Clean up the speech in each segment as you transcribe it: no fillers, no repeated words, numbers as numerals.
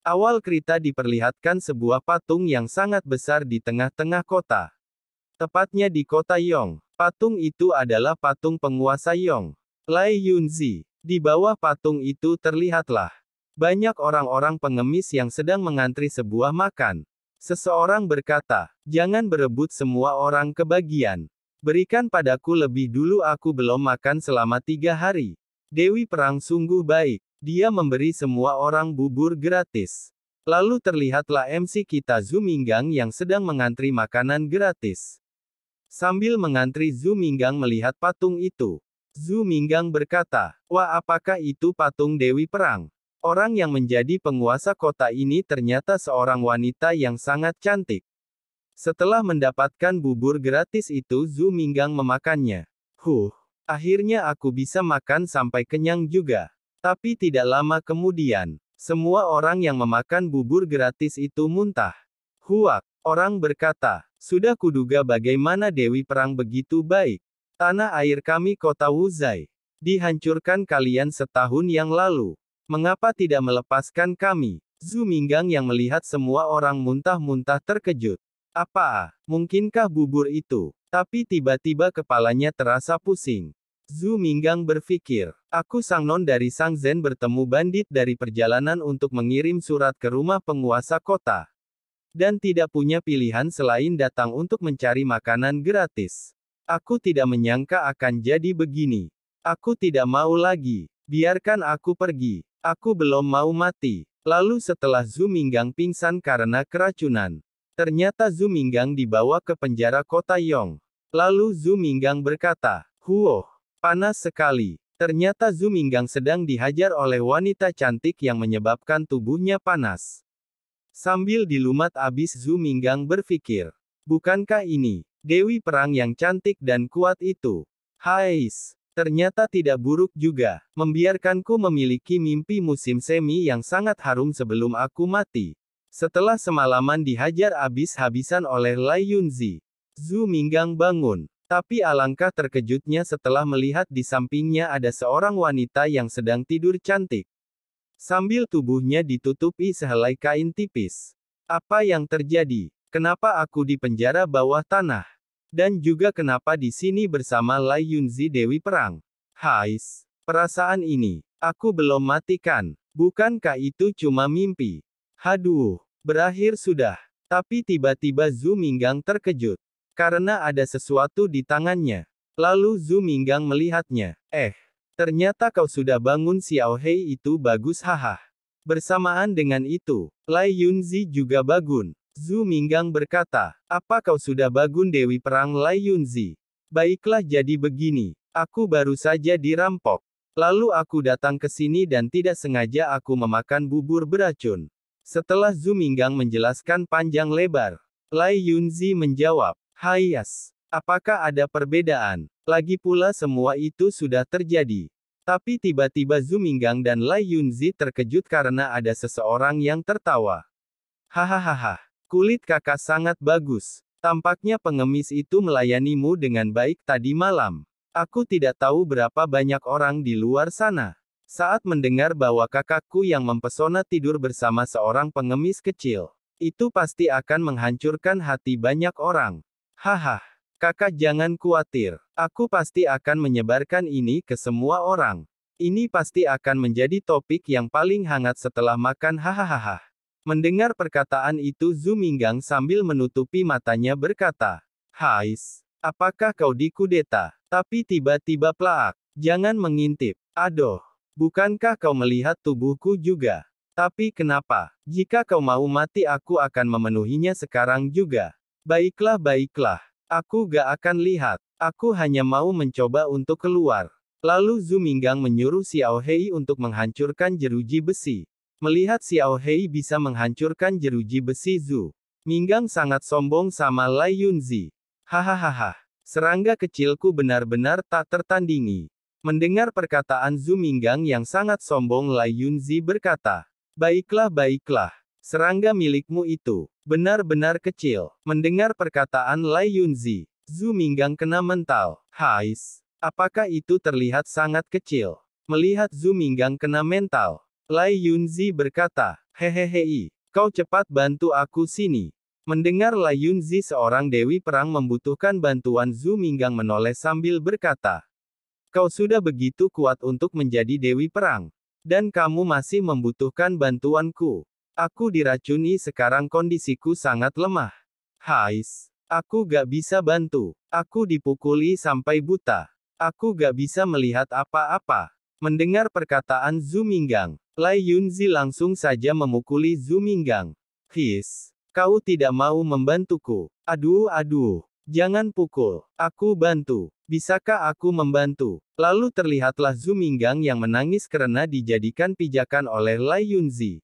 Awal cerita diperlihatkan sebuah patung yang sangat besar di tengah-tengah kota. Tepatnya di kota Yong. Patung itu adalah patung penguasa Yong, Lai Yunzi. Di bawah patung itu terlihatlah banyak orang-orang pengemis yang sedang mengantri sebuah makan. Seseorang berkata, "Jangan berebut semua orang kebagian. Berikan padaku lebih dulu, aku belum makan selama 3 hari." Dewi Perang sungguh baik. Dia memberi semua orang bubur gratis. Lalu terlihatlah MC kita Zhu Minggang yang sedang mengantri makanan gratis. Sambil mengantri, Zhu Minggang melihat patung itu. Zhu Minggang berkata, "Wah, apakah itu patung Dewi Perang? Orang yang menjadi penguasa kota ini ternyata seorang wanita yang sangat cantik." Setelah mendapatkan bubur gratis itu, Zhu Minggang memakannya. Akhirnya aku bisa makan sampai kenyang juga. Tapi tidak lama kemudian, semua orang yang memakan bubur gratis itu muntah. Orang berkata, "Sudah kuduga bagaimana Dewi Perang begitu baik. Tanah air kami kota Wuzai dihancurkan kalian setahun yang lalu. Mengapa tidak melepaskan kami?" Zhu Minggang yang melihat semua orang muntah-muntah terkejut. Mungkinkah bubur itu? Tapi tiba-tiba kepalanya terasa pusing. Zhu Minggang berpikir, "Aku Sang Non dari Sang Zhen bertemu bandit dari perjalanan untuk mengirim surat ke rumah penguasa kota. Dan tidak punya pilihan selain datang untuk mencari makanan gratis. Aku tidak menyangka akan jadi begini. Aku tidak mau lagi. Biarkan aku pergi. Aku belum mau mati." Lalu setelah Zhu Minggang pingsan karena keracunan, ternyata Zhu Minggang dibawa ke penjara kota Yong. Lalu Zhu Minggang berkata, panas sekali. Ternyata Zhu Minggang sedang dihajar oleh wanita cantik yang menyebabkan tubuhnya panas. Sambil dilumat abis, Zhu Minggang berpikir, bukankah ini Dewi Perang yang cantik dan kuat itu? Ternyata tidak buruk juga, membiarkanku memiliki mimpi musim semi yang sangat harum sebelum aku mati. Setelah semalaman dihajar habis-habisan oleh Lai Yunzi, Zhu Minggang bangun. Tapi alangkah terkejutnya setelah melihat di sampingnya ada seorang wanita yang sedang tidur cantik. Sambil tubuhnya ditutupi sehelai kain tipis. Apa yang terjadi? Kenapa aku di penjara bawah tanah? Dan juga kenapa di sini bersama Lai Yunzi Dewi Perang? Perasaan ini, aku belum mati kan? Bukankah itu cuma mimpi? Berakhir sudah. Tapi tiba-tiba Zhu Minggang terkejut. Karena ada sesuatu di tangannya. Lalu Zhu Minggang melihatnya. Ternyata kau sudah bangun, Xiao Hei, itu bagus, haha. Bersamaan dengan itu, Lai Yunzi juga bangun. Zhu Minggang berkata, "Apa kau sudah bangun Dewi Perang?" Lai Yunzi. "Baiklah, jadi begini. Aku baru saja dirampok. Lalu aku datang ke sini dan tidak sengaja aku memakan bubur beracun." Setelah Zhu Minggang menjelaskan panjang lebar, Lai Yunzi menjawab, apakah ada perbedaan? Lagi pula semua itu sudah terjadi." Tapi tiba-tiba Zhu Minggang dan Lai Yunzi terkejut karena ada seseorang yang tertawa. "Hahaha, kulit kakak sangat bagus. Tampaknya pengemis itu melayanimu dengan baik tadi malam. Aku tidak tahu berapa banyak orang di luar sana. Saat mendengar bahwa kakakku yang mempesona tidur bersama seorang pengemis kecil, itu pasti akan menghancurkan hati banyak orang. Kakak jangan khawatir. Aku pasti akan menyebarkan ini ke semua orang. Ini pasti akan menjadi topik yang paling hangat setelah makan, hahaha." Mendengar perkataan itu, Zhu Minggang sambil menutupi matanya berkata, apakah kau dikudeta? Tapi tiba-tiba plak. Jangan mengintip. Bukankah kau melihat tubuhku juga? Tapi kenapa? Jika kau mau mati, aku akan memenuhinya sekarang juga. Baiklah. Aku gak akan lihat. Aku hanya mau mencoba untuk keluar. Lalu Zhu Minggang menyuruh Xiao Hei untuk menghancurkan jeruji besi. Melihat Xiao Hei bisa menghancurkan jeruji besi, Zhu Minggang sangat sombong sama Lai Yunzi. Serangga kecilku benar-benar tak tertandingi. Mendengar perkataan Zhu Minggang yang sangat sombong, Lai Yunzi berkata, Baiklah. Serangga milikmu itu benar-benar kecil." Mendengar perkataan Lai Yunzi, Zhu Minggang kena mental. Apakah itu terlihat sangat kecil? Melihat Zhu Minggang kena mental, Lai Yunzi berkata, Hehehe, kau cepat bantu aku sini. Mendengar Lai Yunzi seorang dewi perang membutuhkan bantuan, Zhu Minggang menoleh sambil berkata, kau sudah begitu kuat untuk menjadi dewi perang. Dan kamu masih membutuhkan bantuanku. Aku diracuni sekarang, kondisiku sangat lemah. Hais, aku gak bisa bantu. Aku dipukuli sampai buta. Aku gak bisa melihat apa-apa. Mendengar perkataan Zhu Minggang, Lai Yunzi langsung saja memukuli Zhu Minggang. His. Kau tidak mau membantuku. Aduh, jangan pukul. Aku bantu. Bisakah aku membantu? Lalu terlihatlah Zhu Minggang yang menangis karena dijadikan pijakan oleh Lai Yunzi.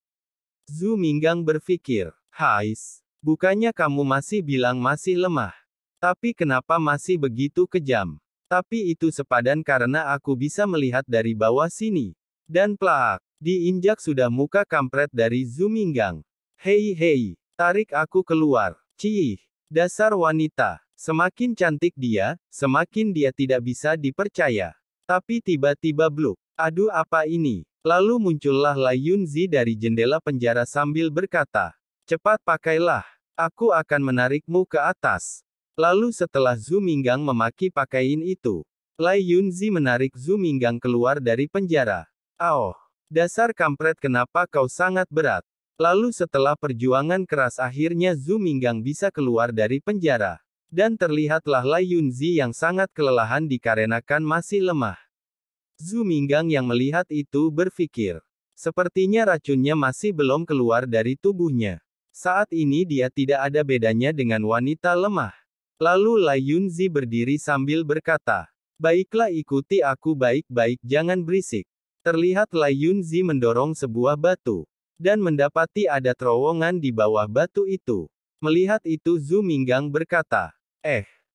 Zhu Minggang berpikir, Hais, bukannya kamu masih bilang masih lemah. Tapi kenapa masih begitu kejam? Tapi itu sepadan karena aku bisa melihat dari bawah sini. Dan plak, diinjak sudah muka kampret dari Zhu Minggang. Hei. Tarik aku keluar. Cih, dasar wanita. Semakin cantik dia, semakin dia tidak bisa dipercaya. Tapi tiba-tiba bluk. Aduh, apa ini? Lalu muncullah Lai Yunzi dari jendela penjara sambil berkata, cepat pakailah. Aku akan menarikmu ke atas. Lalu setelah Zhu Minggang memaki pakaian itu, Lai Yunzi menarik Zhu Minggang keluar dari penjara. Oh, dasar kampret, kenapa kau sangat berat? Lalu setelah perjuangan keras akhirnya Zhu Minggang bisa keluar dari penjara. Dan terlihatlah Lai Yunzi yang sangat kelelahan dikarenakan masih lemah. Zhu Minggang yang melihat itu berpikir, sepertinya racunnya masih belum keluar dari tubuhnya. Saat ini dia tidak ada bedanya dengan wanita lemah. Lalu Lai Yunzi berdiri sambil berkata, baiklah, ikuti aku baik-baik, jangan berisik. Terlihat Lai Yunzi mendorong sebuah batu. Dan mendapati ada terowongan di bawah batu itu. Melihat itu Zhu Minggang berkata,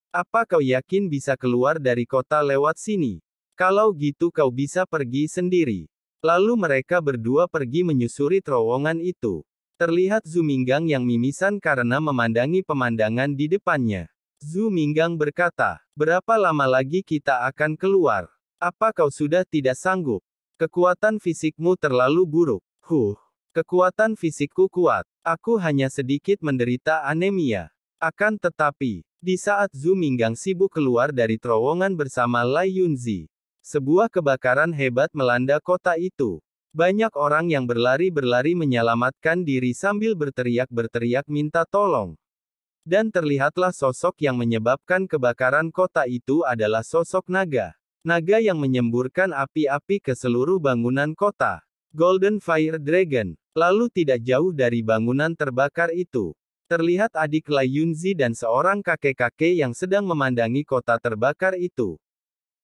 apa kau yakin bisa keluar dari kota lewat sini? Kalau gitu kau bisa pergi sendiri. Lalu mereka berdua pergi menyusuri terowongan itu. Terlihat Zhu Minggang yang mimisan karena memandangi pemandangan di depannya. Zhu Minggang berkata, berapa lama lagi kita akan keluar? Apa kau sudah tidak sanggup? Kekuatan fisikmu terlalu buruk. Kekuatan fisikku kuat. Aku hanya sedikit menderita anemia. Akan tetapi, di saat Zhu Minggang sibuk keluar dari terowongan bersama Lai Yunzi, sebuah kebakaran hebat melanda kota itu. Banyak orang yang berlari-berlari menyelamatkan diri sambil berteriak-berteriak minta tolong. Dan terlihatlah sosok yang menyebabkan kebakaran kota itu adalah sosok naga. Naga yang menyemburkan api-api ke seluruh bangunan kota. Golden Fire Dragon. Lalu tidak jauh dari bangunan terbakar itu, terlihat adik Lai Yunzi dan seorang kakek-kakek yang sedang memandangi kota terbakar itu.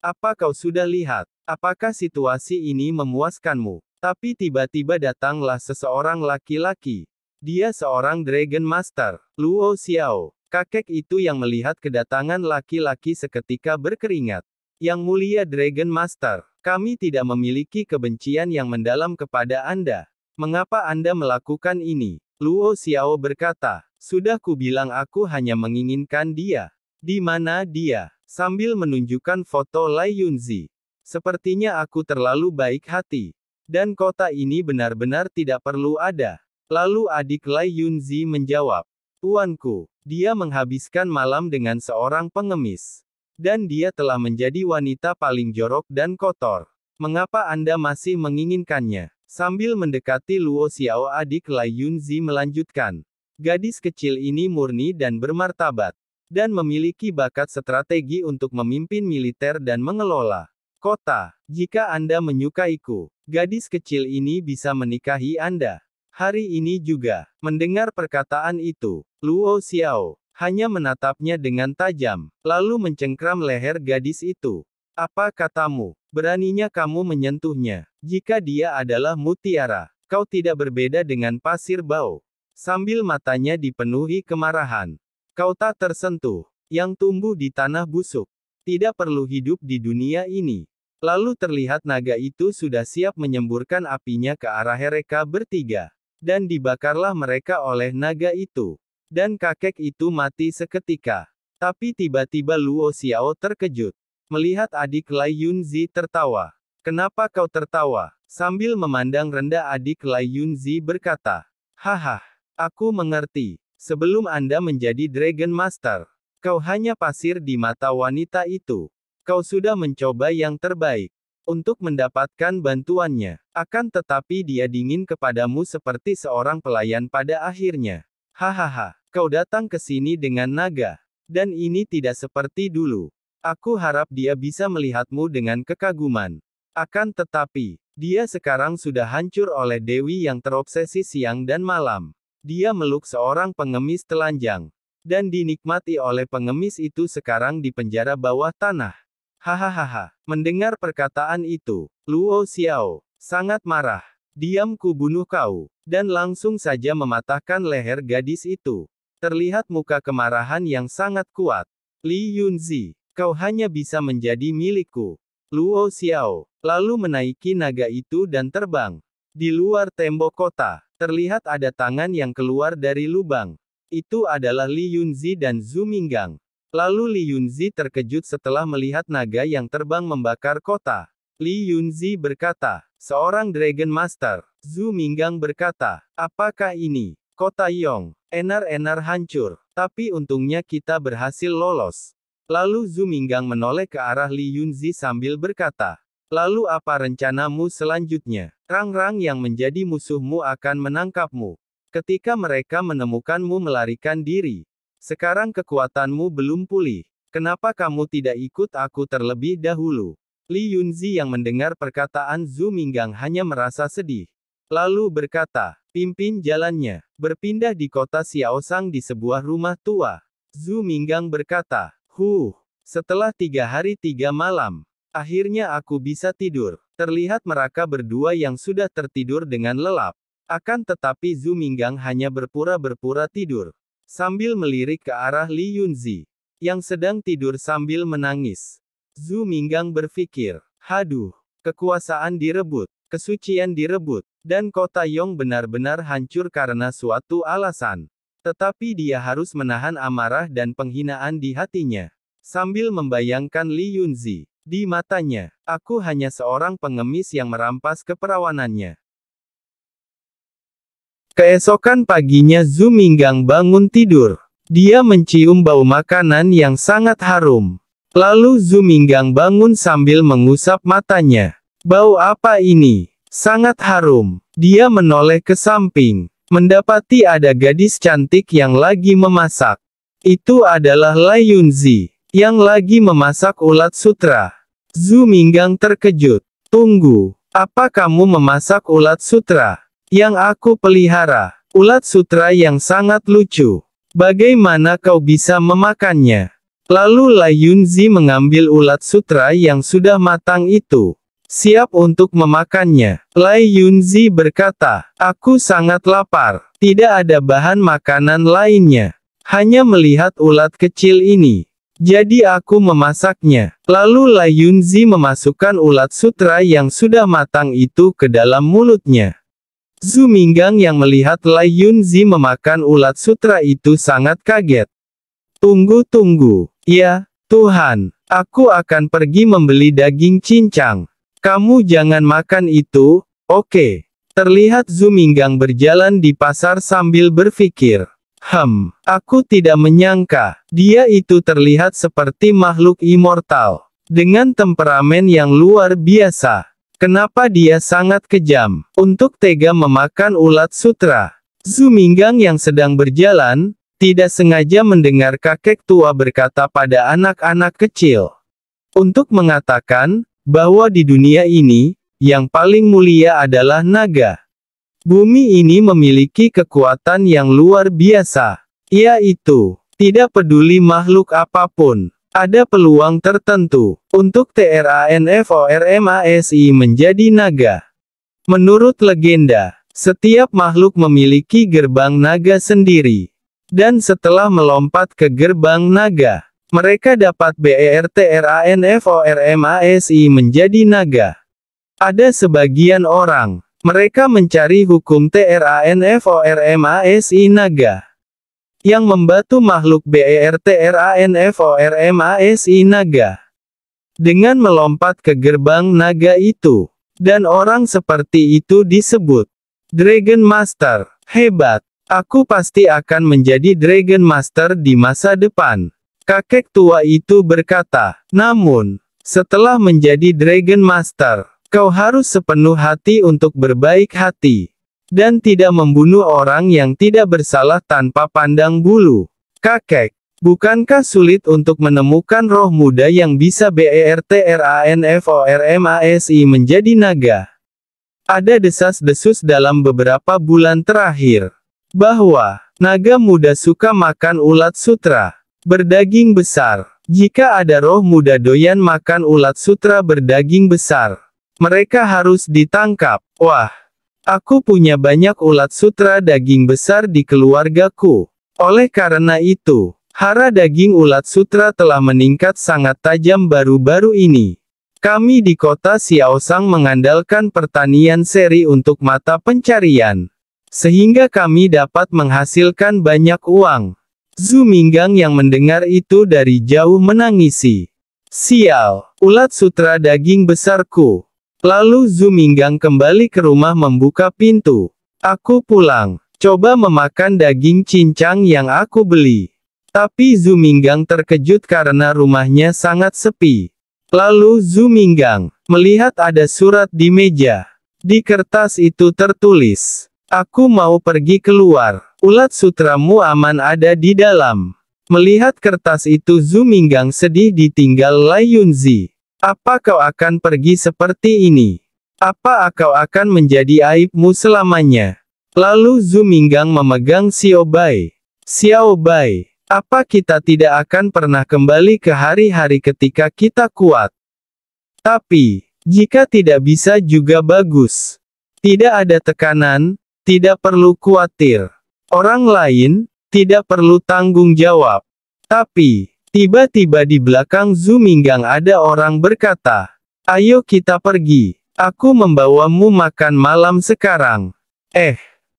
Apa kau sudah lihat? Apakah situasi ini memuaskanmu? Tapi tiba-tiba datanglah seseorang laki-laki. Dia seorang Dragon Master, Luo Xiao. Kakek itu yang melihat kedatangan laki-laki seketika berkeringat. Yang mulia Dragon Master, kami tidak memiliki kebencian yang mendalam kepada Anda. Mengapa Anda melakukan ini? Luo Xiao berkata, sudah kubilang aku hanya menginginkan dia. Di mana dia? Sambil menunjukkan foto Lai Yunzi. Sepertinya aku terlalu baik hati. Dan kota ini benar-benar tidak perlu ada. Lalu adik Lai Yunzi menjawab, tuanku, dia menghabiskan malam dengan seorang pengemis. Dan dia telah menjadi wanita paling jorok dan kotor. Mengapa Anda masih menginginkannya? Sambil mendekati Luo Xiao, adik Lai Yunzi melanjutkan. Gadis kecil ini murni dan bermartabat. Dan memiliki bakat strategi untuk memimpin militer dan mengelola kota. Jika Anda menyukaiku, gadis kecil ini bisa menikahi Anda. Hari ini juga. Mendengar perkataan itu, Luo Xiao hanya menatapnya dengan tajam, lalu mencengkram leher gadis itu. Apa katamu? Beraninya kamu menyentuhnya. Jika dia adalah mutiara, kau tidak berbeda dengan pasir bau. Sambil matanya dipenuhi kemarahan. Kau tak tersentuh, yang tumbuh di tanah busuk. Tidak perlu hidup di dunia ini. Lalu terlihat naga itu sudah siap menyemburkan apinya ke arah mereka bertiga. Dan dibakarlah mereka oleh naga itu. Dan kakek itu mati seketika. Tapi tiba-tiba Luo Xiao terkejut. Melihat adik Lai Yunzi tertawa. Kenapa kau tertawa? Sambil memandang rendah adik Lai Yunzi berkata, haha, aku mengerti. Sebelum Anda menjadi Dragon Master, kau hanya pasir di mata wanita itu. Kau sudah mencoba yang terbaik untuk mendapatkan bantuannya. Akan tetapi dia dingin kepadamu seperti seorang pelayan pada akhirnya. Hahaha, kau datang ke sini dengan naga. Dan ini tidak seperti dulu. Aku harap dia bisa melihatmu dengan kekaguman. Akan tetapi, dia sekarang sudah hancur oleh Dewi yang terobsesi siang dan malam. Dia meluk seorang pengemis telanjang. Dan dinikmati oleh pengemis itu sekarang di penjara bawah tanah. Hahaha. Mendengar perkataan itu, Luo Xiao sangat marah. Diam, ku bunuh kau. Dan langsung saja mematahkan leher gadis itu. Terlihat muka kemarahan yang sangat kuat. Li Yunzi, kau hanya bisa menjadi milikku. Luo Xiao lalu menaiki naga itu dan terbang. Di luar tembok kota, terlihat ada tangan yang keluar dari lubang. Itu adalah Li Yunzi dan Zhu Minggang. Lalu Li Yunzi terkejut setelah melihat naga yang terbang membakar kota. Li Yunzi berkata, seorang Dragon Master. Zhu Minggang berkata, apakah ini? Kota Yong, enar-enar hancur. Tapi untungnya kita berhasil lolos. Lalu Zhu Minggang menoleh ke arah Li Yunzi sambil berkata, lalu apa rencanamu selanjutnya? Rang-rang yang menjadi musuhmu akan menangkapmu. Ketika mereka menemukanmu melarikan diri. Sekarang kekuatanmu belum pulih. Kenapa kamu tidak ikut aku terlebih dahulu? Li Yunzi yang mendengar perkataan Zhu Minggang hanya merasa sedih. Lalu berkata, pimpin jalannya. Berpindah di kota Xiaosang di sebuah rumah tua. Zhu Minggang berkata, setelah 3 hari 3 malam. Akhirnya aku bisa tidur. Terlihat mereka berdua yang sudah tertidur dengan lelap. Akan tetapi Zhu Minggang hanya berpura-pura tidur. Sambil melirik ke arah Li Yunzi, yang sedang tidur sambil menangis. Zhu Minggang berpikir, haduh, kekuasaan direbut, kesucian direbut, dan kota Yong benar-benar hancur karena suatu alasan. Tetapi dia harus menahan amarah dan penghinaan di hatinya. Sambil membayangkan Li Yunzi. Di matanya, aku hanya seorang pengemis yang merampas keperawanannya. Keesokan paginya Zhu Minggang bangun tidur. Dia mencium bau makanan yang sangat harum. Lalu Zhu Minggang bangun sambil mengusap matanya. Bau apa ini? Sangat harum. Dia menoleh ke samping. Mendapati ada gadis cantik yang lagi memasak. Itu adalah Lai Yunzi, yang lagi memasak ulat sutra. Zhu Minggang terkejut. Tunggu, apa kamu memasak ulat sutra? Yang aku pelihara, ulat sutra yang sangat lucu. Bagaimana kau bisa memakannya? Lalu Lai Yunzi mengambil ulat sutra yang sudah matang itu. Siap untuk memakannya. Lai Yunzi berkata, aku sangat lapar. Tidak ada bahan makanan lainnya. Hanya melihat ulat kecil ini. Jadi aku memasaknya. Lalu Lai Yunzi memasukkan ulat sutra yang sudah matang itu ke dalam mulutnya. Zhu Minggang yang melihat Lai Yunzi memakan ulat sutra itu sangat kaget. Tunggu. Ya, Tuhan. Aku akan pergi membeli daging cincang. Kamu jangan makan itu, oke? Terlihat Zhu Minggang berjalan di pasar sambil berpikir. Aku tidak menyangka, dia itu terlihat seperti makhluk immortal. Dengan temperamen yang luar biasa. Kenapa dia sangat kejam, untuk tega memakan ulat sutra? Zhu Minggang yang sedang berjalan, tidak sengaja mendengar kakek tua berkata pada anak-anak kecil. Untuk mengatakan, bahwa di dunia ini, yang paling mulia adalah naga. Bumi ini memiliki kekuatan yang luar biasa, yaitu, tidak peduli makhluk apapun, ada peluang tertentu, untuk TRANFORMASI menjadi naga. Menurut legenda, setiap makhluk memiliki gerbang naga sendiri. Dan setelah melompat ke gerbang naga, mereka dapat BERTRANFORMASI menjadi naga. Ada sebagian orang, mereka mencari hukum TRANFORMASI naga. Yang membantu makhluk BERTRANFORMASI naga. dengan melompat ke gerbang naga itu. Dan orang seperti itu disebut Dragon Master. Hebat. Aku pasti akan menjadi Dragon Master di masa depan. Kakek tua itu berkata. Namun, setelah menjadi Dragon Master, kau harus sepenuh hati untuk berbaik hati. Dan tidak membunuh orang yang tidak bersalah tanpa pandang bulu. Kakek, bukankah sulit untuk menemukan roh muda yang bisa bertransformasi menjadi naga? Ada desas-desus dalam beberapa bulan terakhir, bahwa naga muda suka makan ulat sutra berdaging besar. Jika ada roh muda doyan makan ulat sutra berdaging besar, mereka harus ditangkap. Wah! Aku punya banyak ulat sutra daging besar di keluargaku. Oleh karena itu, hara daging ulat sutra telah meningkat sangat tajam baru-baru ini. Kami di kota Xiaosang mengandalkan pertanian seri untuk mata pencarian, sehingga kami dapat menghasilkan banyak uang. Zhu Minggang yang mendengar itu dari jauh menangisi. Sial, ulat sutra daging besarku. Lalu Zhu Minggang kembali ke rumah membuka pintu. Aku pulang, coba memakan daging cincang yang aku beli. Tapi Zhu Minggang terkejut karena rumahnya sangat sepi. Lalu Zhu Minggang melihat ada surat di meja. Di kertas itu tertulis, aku mau pergi keluar. Ulat sutramu aman ada di dalam. Melihat kertas itu Zhu Minggang sedih ditinggal Lai Yunzi. Apa kau akan pergi seperti ini? Apa kau akan menjadi aibmu selamanya? Lalu Zhu Minggang memegang Xiao Bai. Xiao Bai, apa kita tidak akan pernah kembali ke hari-hari ketika kita kuat? Tapi, jika tidak bisa juga bagus. Tidak ada tekanan, tidak perlu khawatir. Orang lain, tidak perlu tanggung jawab. Tapi, tiba-tiba di belakang Zhu Minggang ada orang berkata, ayo kita pergi. Aku membawamu makan malam sekarang.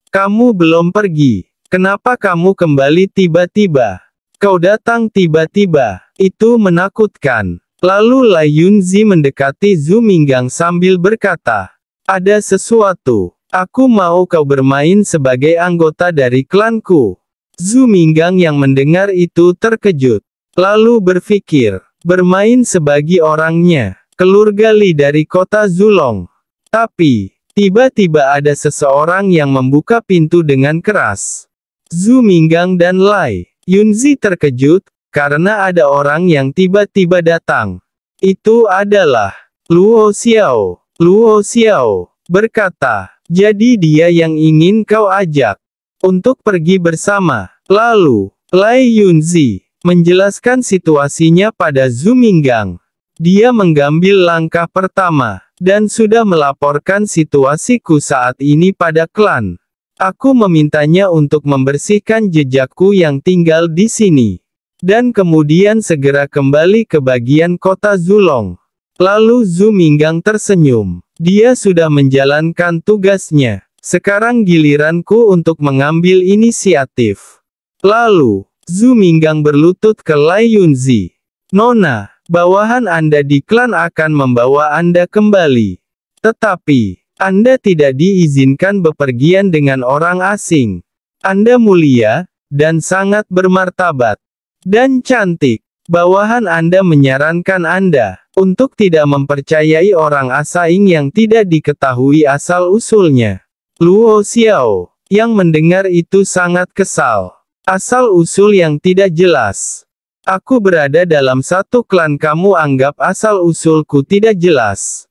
Kamu belum pergi. Kenapa kamu kembali tiba-tiba? Kau datang tiba-tiba. Itu menakutkan. Lalu Lai Yunzi mendekati Zhu Minggang sambil berkata, ada sesuatu. Aku mau kau bermain sebagai anggota dari klanku. Zhu Minggang yang mendengar itu terkejut. Lalu berpikir, bermain sebagai orangnya, keluarga Li dari kota Zulong. Tapi, tiba-tiba ada seseorang yang membuka pintu dengan keras. Zhu Minggang dan Lai Yunzi terkejut, karena ada orang yang tiba-tiba datang. Itu adalah Luo Xiao. Luo Xiao berkata, jadi dia yang ingin kau ajak untuk pergi bersama. Lalu, Lai Yunzi menjelaskan situasinya pada Zhu Minggang. Dia mengambil langkah pertama, dan sudah melaporkan situasiku saat ini pada klan. Aku memintanya untuk membersihkan jejakku yang tinggal di sini. Dan kemudian segera kembali ke bagian kota Zulong. Lalu Zhu Minggang tersenyum. Dia sudah menjalankan tugasnya. Sekarang giliranku untuk mengambil inisiatif. Lalu, Zhu Minggang berlutut ke Lai Yunzi. Nona, bawahan Anda di klan akan membawa Anda kembali. Tetapi, Anda tidak diizinkan bepergian dengan orang asing. Anda mulia, dan sangat bermartabat. Dan cantik. Bawahan Anda menyarankan Anda untuk tidak mempercayai orang asing yang tidak diketahui asal-usulnya. Luo Xiao, yang mendengar itu sangat kesal. Asal-usul yang tidak jelas. Aku berada dalam satu klan, kamu anggap asal-usulku tidak jelas.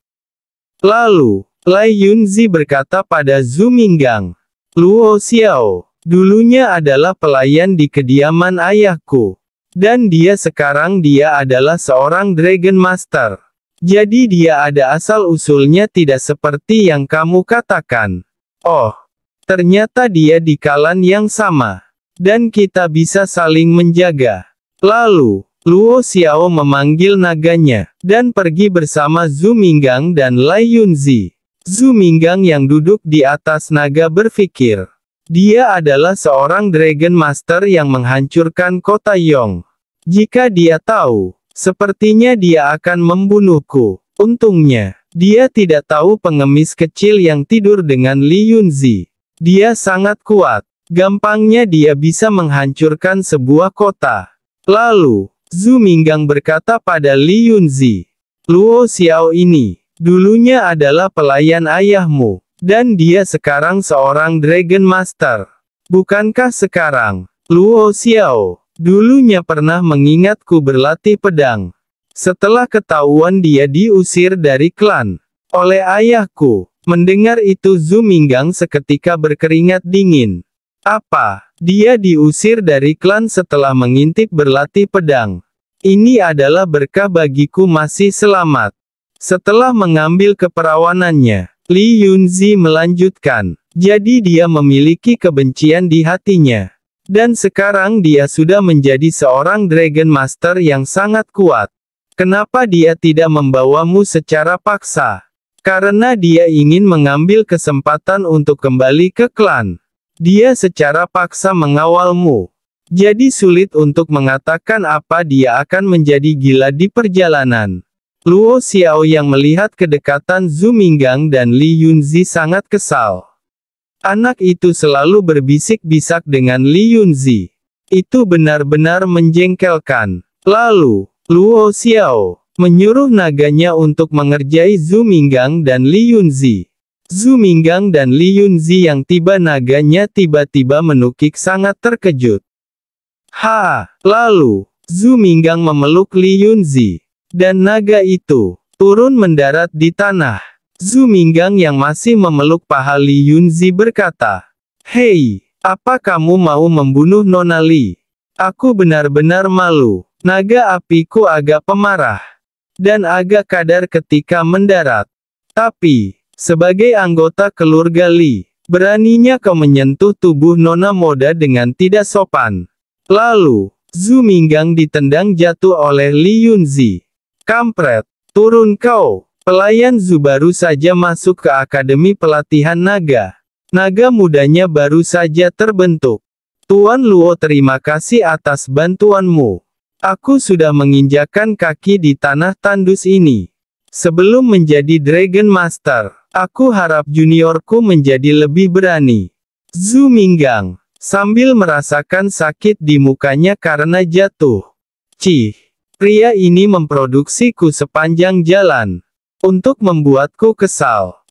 Lalu, Lai Yunzi berkata pada Zhu Minggang, Luo Xiao, dulunya adalah pelayan di kediaman ayahku. Dan sekarang dia adalah seorang Dragon Master. Jadi dia ada asal-usulnya tidak seperti yang kamu katakan. Oh, ternyata dia di klan yang sama. Dan kita bisa saling menjaga. Lalu, Luo Xiao memanggil naganya, dan pergi bersama Zhu Minggang dan Lai Yunzi. Zhu Minggang yang duduk di atas naga berpikir. Dia adalah seorang Dragon Master yang menghancurkan kota Yong. Jika dia tahu, Sepertinya dia akan membunuhku. Untungnya, dia tidak tahu pengemis kecil yang tidur dengan Li Yunzi. Dia sangat kuat. Gampangnya dia bisa menghancurkan sebuah kota. Lalu, Zhu Minggang berkata pada Li Yunzi, Luo Xiao ini, dulunya adalah pelayan ayahmu, dan dia sekarang seorang Dragon Master. Bukankah sekarang, Luo Xiao, dulunya pernah mengingatku berlatih pedang. Setelah ketahuan dia diusir dari klan oleh ayahku. Mendengar itu Zhu Minggang seketika berkeringat dingin. Apa? Dia diusir dari klan setelah mengintip berlatih pedang. Ini adalah berkah bagiku masih selamat. Setelah mengambil keperawanannya, Li Yunzi melanjutkan. Jadi dia memiliki kebencian di hatinya. Dan sekarang dia sudah menjadi seorang Dragon Master yang sangat kuat. Kenapa dia tidak membawamu secara paksa? Karena dia ingin mengambil kesempatan untuk kembali ke klan. Dia secara paksa mengawalmu. Jadi sulit untuk mengatakan apa dia akan menjadi gila di perjalanan. Luo Xiao yang melihat kedekatan Zhu Minggang dan Li Yunzi sangat kesal. Anak itu selalu berbisik-bisak dengan Li Yunzi. Itu benar-benar menjengkelkan. Lalu, Luo Xiao menyuruh naganya untuk mengerjai Zhu Minggang dan Li Yunzi. Zhu Minggang dan Li Yunzi yang tiba naganya tiba-tiba menukik sangat terkejut. Lalu, Zhu Minggang memeluk Li Yunzi. Dan naga itu turun mendarat di tanah. Zhu Minggang yang masih memeluk paha Li Yunzi berkata, Hei, apa kamu mau membunuh Nona Li? Aku benar-benar malu. Naga apiku agak pemarah. Dan agak kadar ketika mendarat. Tapi, sebagai anggota keluarga Li, beraninya kau menyentuh tubuh Nona Moda dengan tidak sopan. Lalu, Zhu Minggang ditendang jatuh oleh Li Yunzi. Kampret, turun kau. Pelayan Zhu baru saja masuk ke Akademi Pelatihan Naga. Naga mudanya baru saja terbentuk. Tuan Luo, terima kasih atas bantuanmu. Aku sudah menginjakkan kaki di tanah tandus ini. Sebelum menjadi Dragon Master, aku harap juniorku menjadi lebih berani. Zhu Minggang, sambil merasakan sakit di mukanya karena jatuh. Pria ini memproduksiku sepanjang jalan. Untuk membuatku kesal.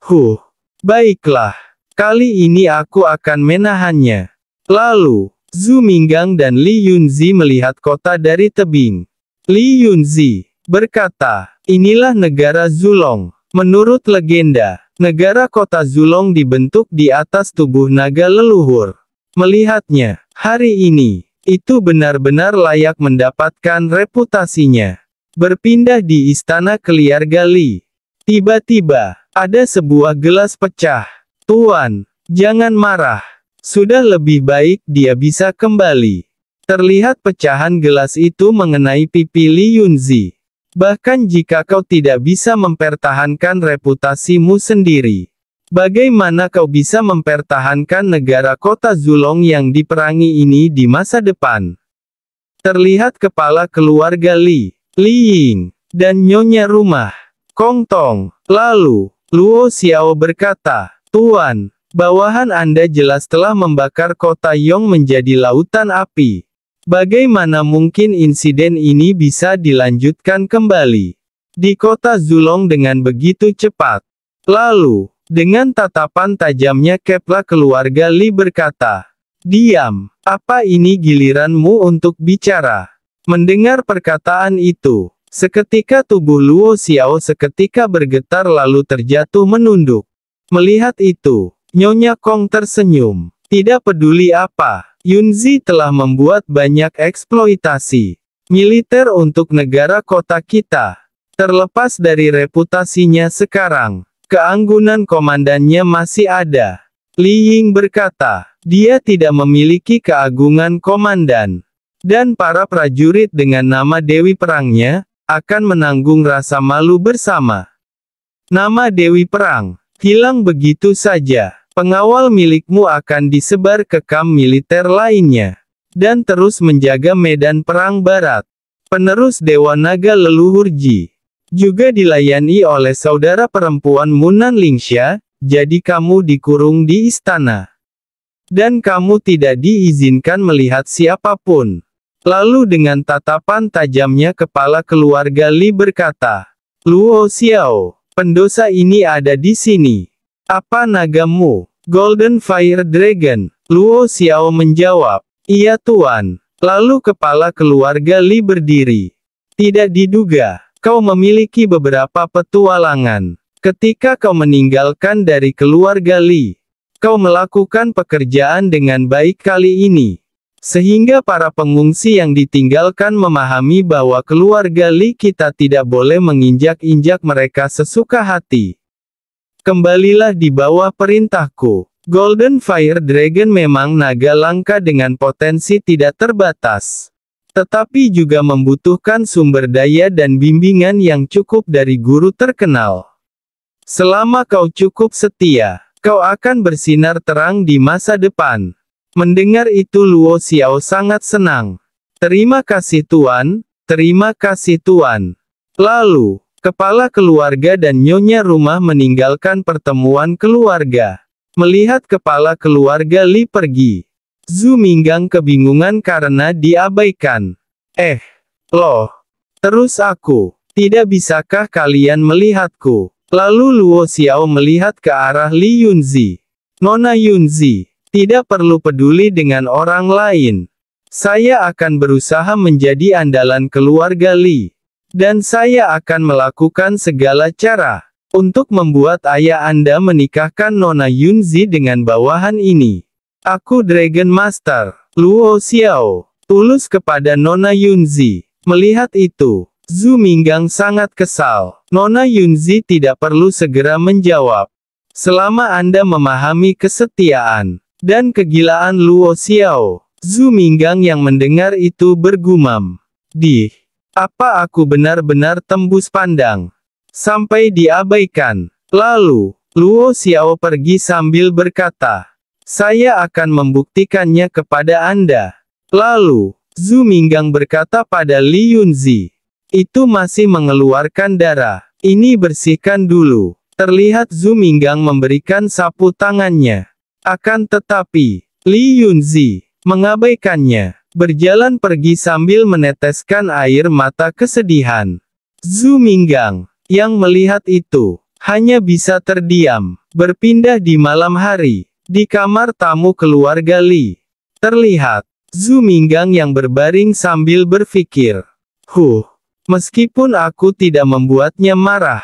Baiklah. Kali ini aku akan menahannya. Lalu, Zhu Minggang dan Li Yunzi melihat kota dari tebing. Li Yunzi berkata, inilah negara Zulong. Menurut legenda, negara kota Zulong dibentuk di atas tubuh naga leluhur. Melihatnya, hari ini, itu benar-benar layak mendapatkan reputasinya. Berpindah di istana keluarga Li. Tiba-tiba, ada sebuah gelas pecah. Tuan, jangan marah. Sudah lebih baik dia bisa kembali. Terlihat pecahan gelas itu mengenai pipi Li Yunzi. Bahkan jika kau tidak bisa mempertahankan reputasimu sendiri, bagaimana kau bisa mempertahankan negara kota Zulong yang diperangi ini di masa depan? Terlihat kepala keluarga Li Ying, dan nyonya rumah, Kong Tong. Lalu, Luo Xiao berkata, Tuan, bawahan Anda jelas telah membakar kota Yong menjadi lautan api. Bagaimana mungkin insiden ini bisa dilanjutkan kembali di kota Zulong dengan begitu cepat? Lalu, dengan tatapan tajamnya kepala keluarga Li berkata, diam, apa ini giliranmu untuk bicara? Mendengar perkataan itu, seketika tubuh Luo Xiao seketika bergetar lalu terjatuh menunduk. Melihat itu, Nyonya Kong tersenyum. Tidak peduli apa, Yunzi telah membuat banyak eksploitasi militer untuk negara kota kita. Terlepas dari reputasinya sekarang, keanggunan komandannya masih ada. Li Ying berkata, dia tidak memiliki keagungan komandan. Dan para prajurit dengan nama Dewi Perangnya, akan menanggung rasa malu bersama. Nama Dewi Perang hilang begitu saja. Pengawal milikmu akan disebar ke kamp militer lainnya. Dan terus menjaga medan perang barat. penerus Dewa Naga leluhur Ji. Juga dilayani oleh saudara perempuan Munan Lingsha, jadi kamu dikurung di istana. Dan kamu tidak diizinkan melihat siapapun. Lalu dengan tatapan tajamnya kepala keluarga Li berkata, Luo Xiao, pendosa ini ada di sini. Apa nagamu? Golden Fire Dragon. Luo Xiao menjawab, iya tuan. Lalu kepala keluarga Li berdiri. Tidak diduga, kau memiliki beberapa petualangan. Ketika kau meninggalkan dari keluarga Li, kau melakukan pekerjaan dengan baik kali ini. Sehingga para pengungsi yang ditinggalkan memahami bahwa keluarga Li kita tidak boleh menginjak-injak mereka sesuka hati. Kembalilah di bawah perintahku. Golden Fire Dragon memang naga langka dengan potensi tidak terbatas. Tetapi juga membutuhkan sumber daya dan bimbingan yang cukup dari guru terkenal. Selama kau cukup setia, kau akan bersinar terang di masa depan. Mendengar itu Luo Xiao sangat senang. Terima kasih tuan, terima kasih tuan. Lalu, kepala keluarga dan nyonya rumah meninggalkan pertemuan keluarga. Melihat kepala keluarga Li pergi, Zhu Minggang kebingungan karena diabaikan. Loh, terus aku, tidak bisakah kalian melihatku? Lalu Luo Xiao melihat ke arah Li Yunzi. Nona Yunzi, tidak perlu peduli dengan orang lain. Saya akan berusaha menjadi andalan keluarga Li. Dan saya akan melakukan segala cara untuk membuat ayah Anda menikahkan Nona Yunzi dengan bawahan ini. Aku Dragon Master, Luo Xiao, tulus kepada Nona Yunzi. Melihat itu, Zhu Minggang sangat kesal. Nona Yunzi tidak perlu segera menjawab. Selama Anda memahami kesetiaan dan kegilaan Luo Xiao. Zhu Minggang yang mendengar itu bergumam. Apa aku benar-benar tembus pandang? Sampai diabaikan. Lalu, Luo Xiao pergi sambil berkata, saya akan membuktikannya kepada Anda. Lalu, Zhu Minggang berkata pada Li Yunzi, itu masih mengeluarkan darah. Ini bersihkan dulu. Terlihat Zhu Minggang memberikan sapu tangannya. Akan tetapi, Li Yunzi mengabaikannya, berjalan pergi sambil meneteskan air mata kesedihan. Zhu Minggang, yang melihat itu, hanya bisa terdiam. Berpindah di malam hari, di kamar tamu keluarga Li. Terlihat, Zhu Minggang yang berbaring sambil berpikir. Meskipun aku tidak membuatnya marah,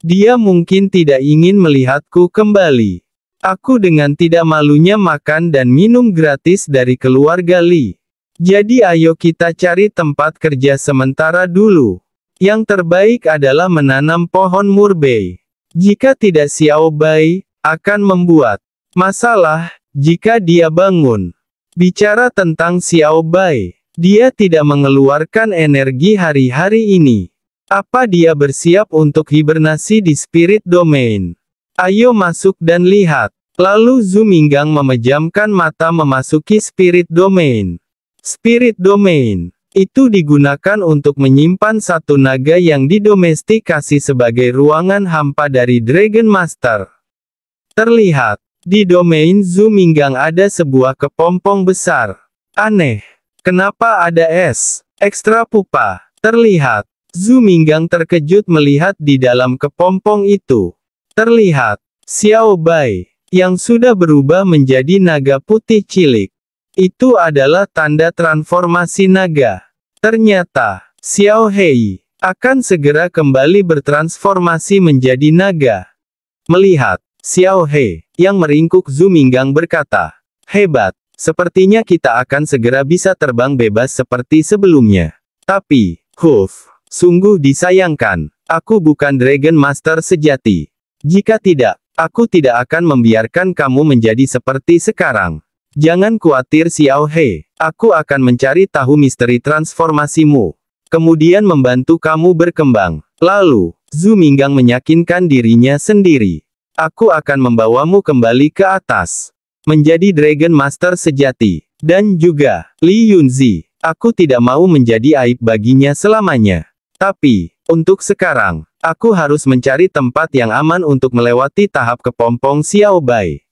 dia mungkin tidak ingin melihatku kembali. Aku dengan tidak malunya makan dan minum gratis dari keluarga Li. Jadi ayo kita cari tempat kerja sementara dulu. Yang terbaik adalah menanam pohon murbei. Jika tidak Xiao Bai akan membuat masalah jika dia bangun. Bicara tentang Xiao Bai, dia tidak mengeluarkan energi hari-hari ini. Apa dia bersiap untuk hibernasi di Spirit Domain? Ayo masuk dan lihat. Lalu Zhu Minggang memejamkan mata memasuki Spirit Domain. Spirit Domain itu digunakan untuk menyimpan satu naga yang didomestikasi sebagai ruangan hampa dari Dragon Master. Terlihat, di domain Zhu Minggang ada sebuah kepompong besar. Aneh. Kenapa ada es ekstra pupa? Terlihat, Zhu Minggang terkejut melihat di dalam kepompong itu. Terlihat, Xiao Bai, yang sudah berubah menjadi naga putih cilik. Itu adalah tanda transformasi naga. Ternyata, Xiao Hei akan segera kembali bertransformasi menjadi naga. Melihat Xiao Hei yang meringkuk, Zhu Minggang berkata, hebat, sepertinya kita akan segera bisa terbang bebas seperti sebelumnya. Tapi, sungguh disayangkan, aku bukan Dragon Master sejati. Jika tidak, aku tidak akan membiarkan kamu menjadi seperti sekarang. Jangan khawatir Xiao Hei, aku akan mencari tahu misteri transformasimu. Kemudian membantu kamu berkembang. Lalu, Zhu Minggang meyakinkan dirinya sendiri. Aku akan membawamu kembali ke atas. Menjadi Dragon Master sejati. Dan juga, Li Yunzi, Aku tidak mau menjadi aib baginya selamanya. Tapi, untuk sekarang, aku harus mencari tempat yang aman untuk melewati tahap kepompong Xiao Bai.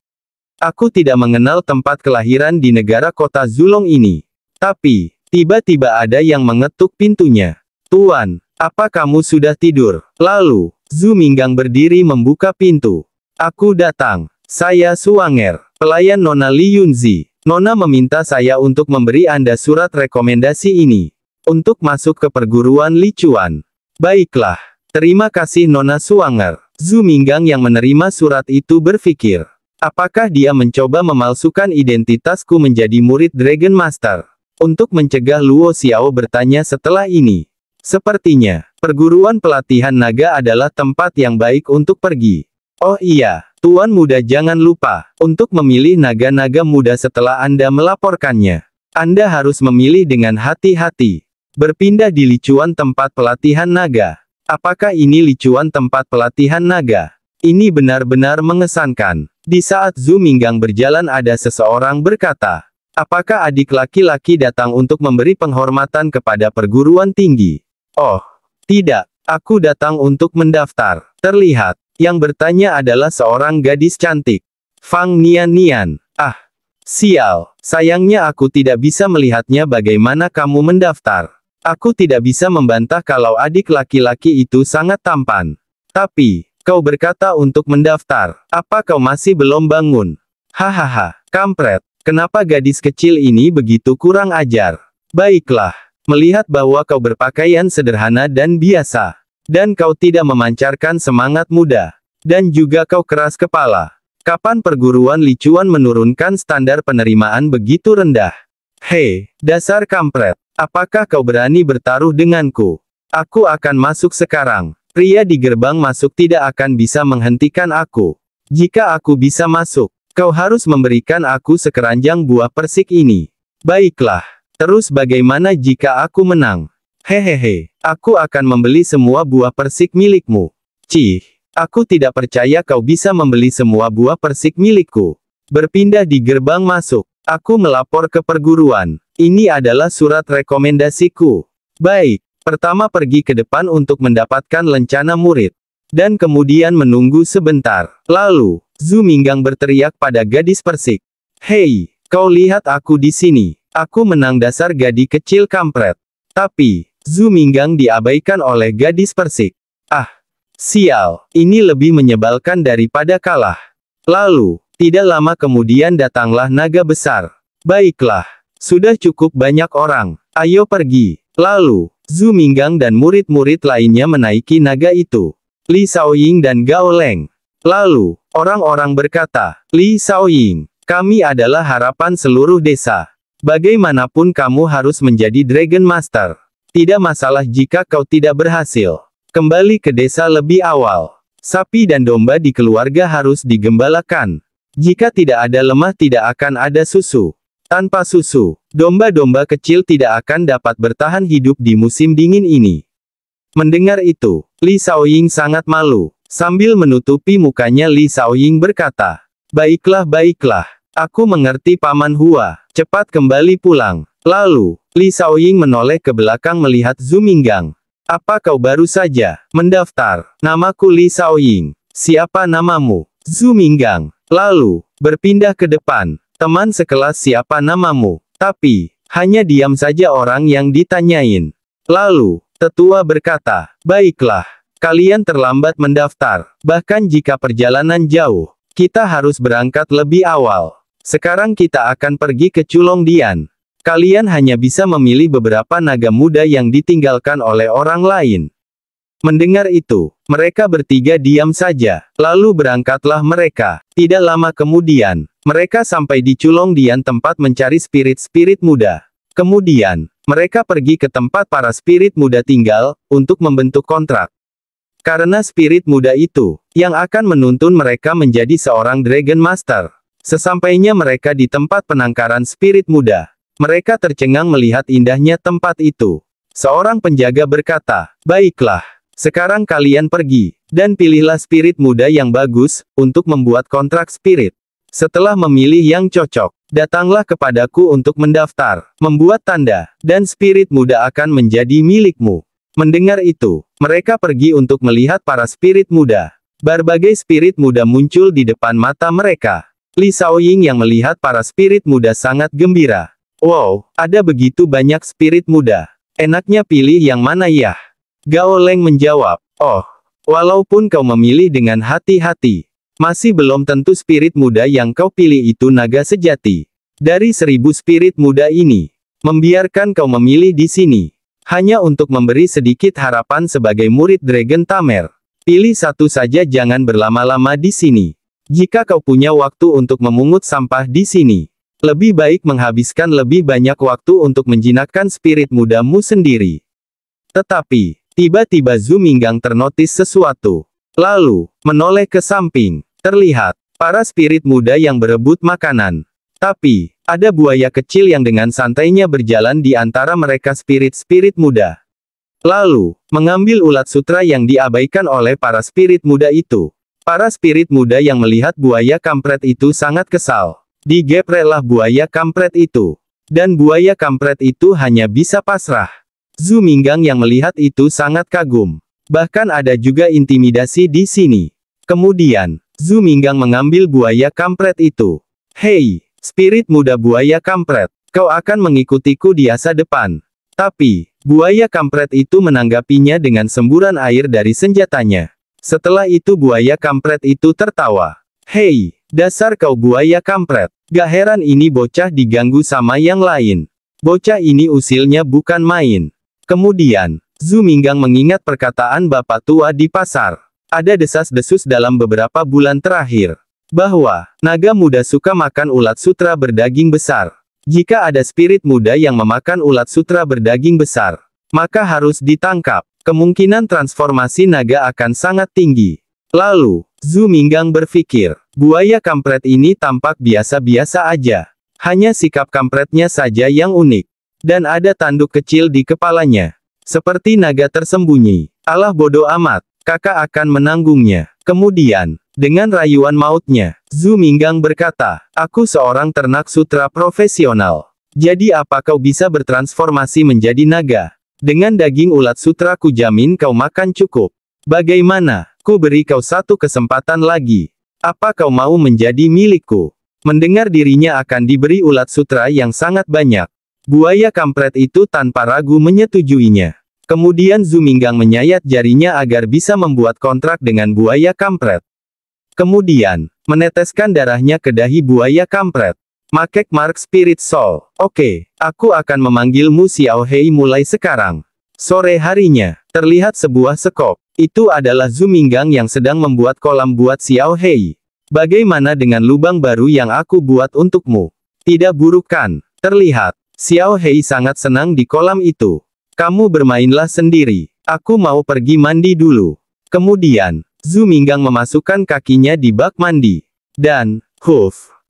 Aku tidak mengenal tempat kelahiran di negara kota Zulong ini. Tapi, tiba-tiba ada yang mengetuk pintunya. Tuan, apa kamu sudah tidur? Lalu, Zhu Minggang berdiri membuka pintu. Aku datang. Saya Suanger, pelayan Nona Li Yunzi. Nona meminta saya untuk memberi Anda surat rekomendasi ini. Untuk masuk ke perguruan Li Chuan. Baiklah. Terima kasih Nona Suanger. Zhu Minggang yang menerima surat itu berpikir. Apakah dia mencoba memalsukan identitasku menjadi murid Dragon Master? Untuk mencegah Luo Xiao bertanya setelah ini. Sepertinya, perguruan pelatihan naga adalah tempat yang baik untuk pergi. Oh iya, Tuan Muda jangan lupa, untuk memilih naga-naga muda setelah Anda melaporkannya. Anda harus memilih dengan hati-hati. Berpindah di Li Chuan tempat pelatihan naga. Apakah ini Li Chuan tempat pelatihan naga? Ini benar-benar mengesankan. Di saat Zhu Minggang berjalan ada seseorang berkata, apakah adik laki-laki datang untuk memberi penghormatan kepada perguruan tinggi? Oh, tidak. Aku datang untuk mendaftar. Terlihat, yang bertanya adalah seorang gadis cantik. Fang Nian. Ah, sial. Sayangnya aku tidak bisa melihatnya bagaimana kamu mendaftar. Aku tidak bisa membantah kalau adik laki-laki itu sangat tampan. Tapi, kau berkata untuk mendaftar. Apa kau masih belum bangun? Hahaha, kampret. Kenapa gadis kecil ini begitu kurang ajar? Baiklah, melihat bahwa kau berpakaian sederhana dan biasa. Dan kau tidak memancarkan semangat muda. Dan juga kau keras kepala. Kapan perguruan Li Chuan menurunkan standar penerimaan begitu rendah? Hei, dasar kampret. Apakah kau berani bertaruh denganku? Aku akan masuk sekarang. Pria di gerbang masuk tidak akan bisa menghentikan aku. Jika aku bisa masuk, kau harus memberikan aku sekeranjang buah persik ini. Baiklah. Terus bagaimana jika aku menang? Hehehe, aku akan membeli semua buah persik milikmu. Cih, aku tidak percaya kau bisa membeli semua buah persik milikku. Berpindah di gerbang masuk. Aku melapor ke perguruan. Ini adalah surat rekomendasiku. Baik, pertama pergi ke depan untuk mendapatkan lencana murid. Dan kemudian menunggu sebentar. Lalu, Zhu Minggang berteriak pada gadis persik. Hei, kau lihat aku di sini. Aku menang dasar gadis kecil kampret. Tapi, Zhu Minggang diabaikan oleh gadis persik. Ah, sial, ini lebih menyebalkan daripada kalah. Lalu, tidak lama kemudian datanglah naga besar. Baiklah, sudah cukup banyak orang. Ayo pergi. Lalu, Zhu Minggang dan murid-murid lainnya menaiki naga itu. Li Shaoying dan Gao Leng. Lalu, orang-orang berkata, Li Shaoying, kami adalah harapan seluruh desa. Bagaimanapun kamu harus menjadi Dragon Master. Tidak masalah jika kau tidak berhasil. Kembali ke desa lebih awal. Sapi dan domba di keluarga harus digembalakan. Jika tidak ada lemah tidak akan ada susu. Tanpa susu, domba-domba kecil tidak akan dapat bertahan hidup di musim dingin ini. Mendengar itu, Li Shaoying sangat malu. Sambil menutupi mukanya Li Shaoying berkata, baiklah, aku mengerti Paman Hua, cepat kembali pulang. Lalu, Li Shaoying menoleh ke belakang melihat Zhu Minggang. Apa kau baru saja mendaftar? Namaku Li Shaoying. Siapa namamu? Zhu Minggang. Lalu, berpindah ke depan. Teman sekelas siapa namamu? Tapi, hanya diam saja orang yang ditanyain. Lalu, tetua berkata, baiklah, kalian terlambat mendaftar. Bahkan jika perjalanan jauh, kita harus berangkat lebih awal. Sekarang kita akan pergi ke Culong Dian. Kalian hanya bisa memilih beberapa naga muda yang ditinggalkan oleh orang lain. Mendengar itu, mereka bertiga diam saja. Lalu berangkatlah mereka. Tidak lama kemudian, mereka sampai di Culong Dian tempat mencari spirit-spirit muda. Kemudian, mereka pergi ke tempat para spirit muda tinggal, untuk membentuk kontrak. Karena spirit muda itu, yang akan menuntun mereka menjadi seorang Dragon Master. Sesampainya mereka di tempat penangkaran spirit muda, mereka tercengang melihat indahnya tempat itu. Seorang penjaga berkata, baiklah. Sekarang kalian pergi, dan pilihlah spirit muda yang bagus, untuk membuat kontrak spirit. Setelah memilih yang cocok, Datanglah kepadaku untuk mendaftar, membuat tanda, dan spirit muda akan menjadi milikmu. Mendengar itu, mereka pergi untuk melihat para spirit muda. Berbagai spirit muda muncul di depan mata mereka. Li Shaoying yang melihat para spirit muda sangat gembira. Wow, ada begitu banyak spirit muda. Enaknya pilih yang mana ya? Gao Leng menjawab, oh, walaupun kau memilih dengan hati-hati, masih belum tentu spirit muda yang kau pilih itu naga sejati. Dari 1000 spirit muda ini, membiarkan kau memilih di sini, hanya untuk memberi sedikit harapan sebagai murid Dragon Tamer. Pilih satu saja, jangan berlama-lama di sini. Jika kau punya waktu untuk memungut sampah di sini, lebih baik menghabiskan lebih banyak waktu untuk menjinakkan spirit mudamu sendiri. Tetapi, tiba-tiba Zhu Minggang ternotis sesuatu. Lalu, menoleh ke samping. Terlihat, para spirit muda yang berebut makanan. Tapi, ada buaya kecil yang dengan santainya berjalan di antara mereka spirit-spirit muda. Lalu, mengambil ulat sutra yang diabaikan oleh para spirit muda itu. Para spirit muda yang melihat buaya kampret itu sangat kesal. Digepreklah buaya kampret itu. Dan buaya kampret itu hanya bisa pasrah. Zhu Minggang yang melihat itu sangat kagum. Bahkan ada juga intimidasi di sini. Kemudian, Zhu Minggang mengambil buaya kampret itu. Hei, spirit muda buaya kampret, kau akan mengikutiku di masa depan. Tapi, buaya kampret itu menanggapinya dengan semburan air dari senjatanya. Setelah itu buaya kampret itu tertawa. Hei, dasar kau buaya kampret, gak heran ini bocah diganggu sama yang lain. Bocah ini usilnya bukan main. Kemudian, Zhu Minggang mengingat perkataan bapak tua di pasar. Ada desas-desus dalam beberapa bulan terakhir, bahwa naga muda suka makan ulat sutra berdaging besar. Jika ada spirit muda yang memakan ulat sutra berdaging besar, maka harus ditangkap. Kemungkinan transformasi naga akan sangat tinggi. Lalu, Zhu Minggang berpikir, buaya kampret ini tampak biasa-biasa aja. Hanya sikap kampretnya saja yang unik. Dan ada tanduk kecil di kepalanya. Seperti naga tersembunyi. Alah bodoh amat. Kakak akan menanggungnya. Kemudian, dengan rayuan mautnya, Zhu Minggang berkata, aku seorang ternak sutra profesional. Jadi apa kau bisa bertransformasi menjadi naga? Dengan daging ulat sutra ku jamin kau makan cukup. Bagaimana? Ku beri kau satu kesempatan lagi. Apa kau mau menjadi milikku? Mendengar dirinya akan diberi ulat sutra yang sangat banyak, buaya kampret itu tanpa ragu menyetujuinya. Kemudian Zhu Minggang menyayat jarinya agar bisa membuat kontrak dengan buaya kampret. Kemudian, meneteskan darahnya ke dahi buaya kampret. Makek Mark Spirit Soul. Oke, aku akan memanggilmu Xiao Hei mulai sekarang. Sore harinya, terlihat sebuah sekop. Itu adalah Zhu Minggang yang sedang membuat kolam buat Xiao Hei. Bagaimana dengan lubang baru yang aku buat untukmu? Tidak buruk kan? Terlihat, Xiao Hei sangat senang di kolam itu. Kamu bermainlah sendiri. Aku mau pergi mandi dulu. Kemudian, Zhu Minggang memasukkan kakinya di bak mandi. Dan,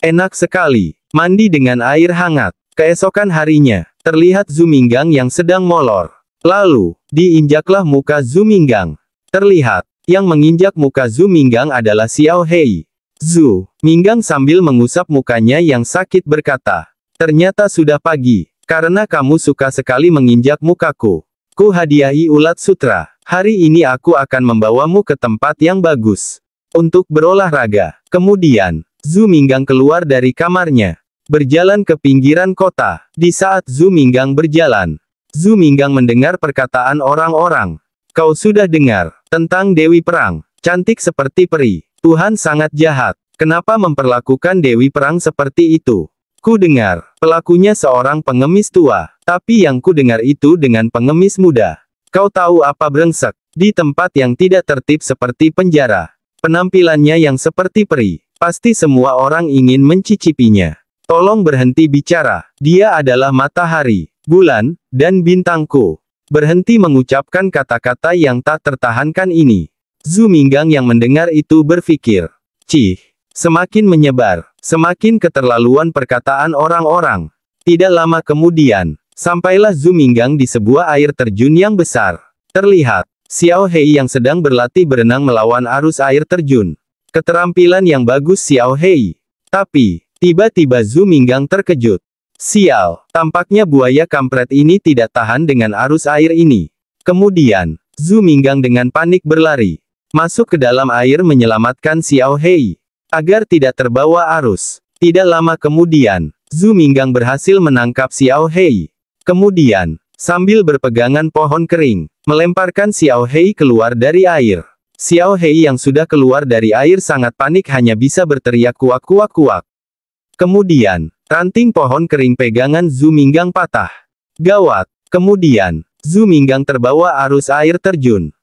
enak sekali. Mandi dengan air hangat. Keesokan harinya, terlihat Zhu Minggang yang sedang molor. Lalu, diinjaklah muka Zhu Minggang. Terlihat, yang menginjak muka Zhu Minggang adalah Xiao Hei. Zhu Minggang sambil mengusap mukanya yang sakit berkata, ternyata sudah pagi. Karena kamu suka sekali menginjak mukaku. Ku hadiahi ulat sutra. Hari ini aku akan membawamu ke tempat yang bagus. Untuk berolahraga. Kemudian, Zhu Minggang keluar dari kamarnya. Berjalan ke pinggiran kota. Di saat Zhu Minggang berjalan, Zhu Minggang mendengar perkataan orang-orang. Kau sudah dengar tentang Dewi Perang. Cantik seperti peri. Tuhan sangat jahat. Kenapa memperlakukan Dewi Perang seperti itu? Ku dengar, pelakunya seorang pengemis tua, tapi yang ku dengar itu dengan pengemis muda. Kau tahu apa brengsek? Di tempat yang tidak tertib seperti penjara. Penampilannya yang seperti peri. Pasti semua orang ingin mencicipinya. Tolong berhenti bicara. Dia adalah matahari, bulan, dan bintangku. Berhenti mengucapkan kata-kata yang tak tertahankan ini. Zhu Minggang yang mendengar itu berpikir, cih. Semakin menyebar, semakin keterlaluan perkataan orang-orang. Tidak lama kemudian, sampailah Zhu Minggang di sebuah air terjun yang besar. Terlihat, Xiao Hei yang sedang berlatih berenang melawan arus air terjun. Keterampilan yang bagus Xiao Hei. Tapi, Tiba-tiba Zhu Minggang terkejut. Sial, tampaknya buaya kampret ini tidak tahan dengan arus air ini. Kemudian, Zhu Minggang dengan panik berlari masuk ke dalam air menyelamatkan Xiao Hei agar tidak terbawa arus. Tidak lama kemudian, Zhu Minggang berhasil menangkap Xiao Hei. Kemudian, sambil berpegangan pohon kering, melemparkan Xiao Hei keluar dari air. Xiao Hei yang sudah keluar dari air sangat panik hanya bisa berteriak kuak-kuak-kuak. Kemudian, ranting pohon kering pegangan Zhu Minggang patah. Gawat! Kemudian, Zhu Minggang terbawa arus air terjun